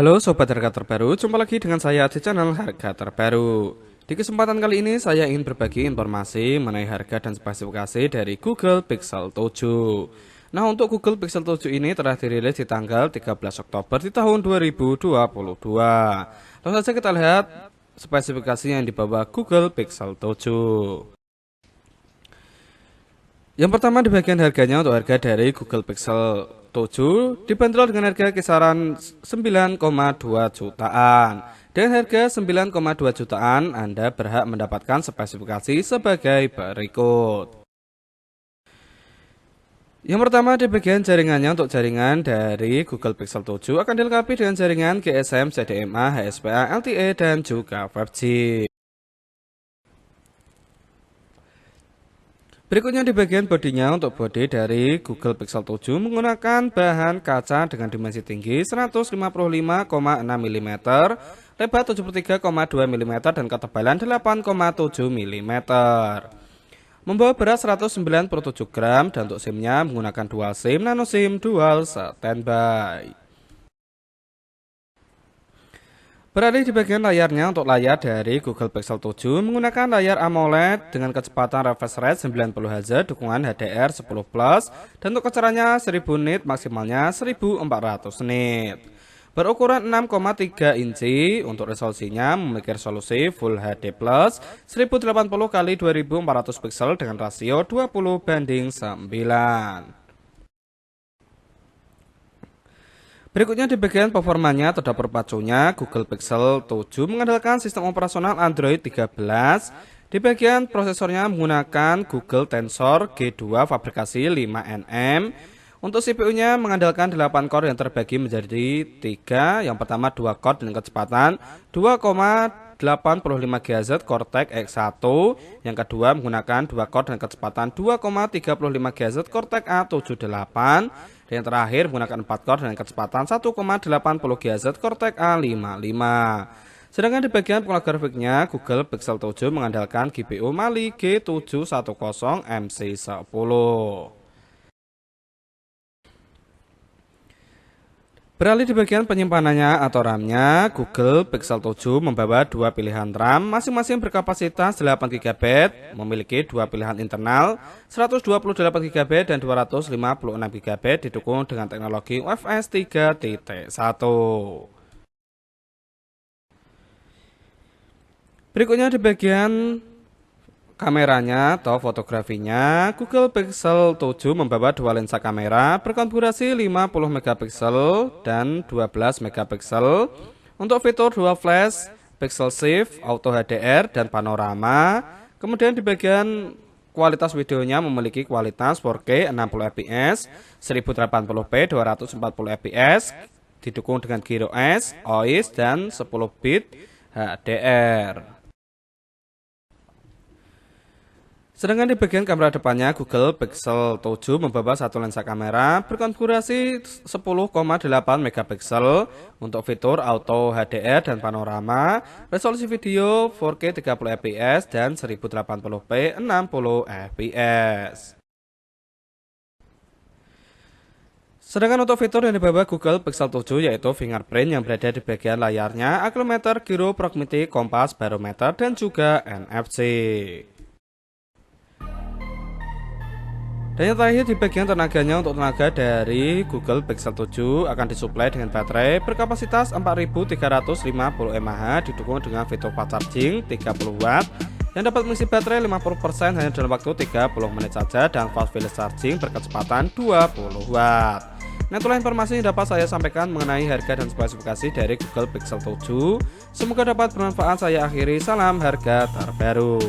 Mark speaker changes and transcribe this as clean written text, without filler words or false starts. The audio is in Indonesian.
Speaker 1: Halo Sobat Harga Terbaru, jumpa lagi dengan saya di channel Harga Terbaru. Di kesempatan kali ini saya ingin berbagi informasi mengenai harga dan spesifikasi dari Google Pixel 7. Nah, untuk Google Pixel 7 ini telah dirilis di tanggal 13 Oktober di tahun 2022. Langsung saja kita lihat spesifikasinya yang dibawa Google Pixel 7. Yang pertama di bagian harganya, untuk harga dari Google Pixel 7 dibanderol dengan harga kisaran 9,2 jutaan. Dengan harga 9,2 jutaan, Anda berhak mendapatkan spesifikasi sebagai berikut. Yang pertama di bagian jaringannya, untuk jaringan dari Google Pixel 7 akan dilengkapi dengan jaringan GSM, CDMA, HSPA, LTE, dan juga 5G. Berikutnya di bagian bodinya, untuk bodi dari Google Pixel 7 menggunakan bahan kaca dengan dimensi tinggi 155,6 mm, lebar 73,2 mm, dan ketebalan 8,7 mm. Membawa berat 197 gram dan untuk SIM-nya menggunakan dual SIM, nano SIM, dual standby. Beralih di bagian layarnya, untuk layar dari Google Pixel 7 menggunakan layar AMOLED dengan kecepatan refresh rate 90 Hz, dukungan HDR10+, dan untuk kecerahannya 1000 nit, maksimalnya 1400 nit. Berukuran 6,3 inci, untuk resolusinya memiliki resolusi Full HD+, 1080x2400 pixel dengan rasio 20:9. Berikutnya di bagian performanya, terdapat pacunya. Google Pixel 7 mengandalkan sistem operasional Android 13. Di bagian prosesornya menggunakan Google Tensor G2 fabrikasi 5nm. Untuk CPU-nya mengandalkan 8 core yang terbagi menjadi 3. Yang pertama 2 core dengan kecepatan 2,85 GHz Cortex X1. Yang kedua menggunakan 2 core dengan kecepatan 2,35 GHz Cortex A78. Dan yang terakhir menggunakan 4 core dengan kecepatan 1,80 GHz Cortex A55. Sedangkan di bagian pengolah grafiknya, Google Pixel 7 mengandalkan GPU Mali G710 MC10. Beralih di bagian penyimpanannya atau RAM-nya, Google Pixel 7 membawa dua pilihan RAM, masing-masing berkapasitas 8 GB, memiliki dua pilihan internal, 128 GB dan 256 GB, didukung dengan teknologi UFS 3.1. Berikutnya di bagian kameranya atau fotografinya, Google Pixel 7 membawa dua lensa kamera berkonfigurasi 50 megapiksel dan 12 megapiksel. Untuk fitur dual flash, pixel shift, auto HDR, dan panorama. Kemudian di bagian kualitas videonya memiliki kualitas 4K 60 fps, 1080p 240 fps, didukung dengan Gyro S, OIS, dan 10 bit HDR. Sedangkan di bagian kamera depannya, Google Pixel 7 membawa satu lensa kamera berkonfigurasi 10,8 megapiksel. Untuk fitur auto HDR dan panorama, resolusi video 4K 30 fps dan 1080p 60 fps. Sedangkan untuk fitur yang dibawa Google Pixel 7 yaitu fingerprint yang berada di bagian layarnya, accelerometer, gyro, proximity, kompas, barometer, dan juga NFC. Dan yang terakhir di bagian tenaganya, untuk tenaga dari Google Pixel 7 akan disuplai dengan baterai berkapasitas 4350 mAh, didukung dengan fitur fast charging 30 Watt yang dapat mengisi baterai 50% hanya dalam waktu 30 menit saja, dan fast wireless charging berkecepatan 20 Watt. Nah, itulah informasi yang dapat saya sampaikan mengenai harga dan spesifikasi dari Google Pixel 7. Semoga dapat bermanfaat. Saya akhiri, salam harga terbaru.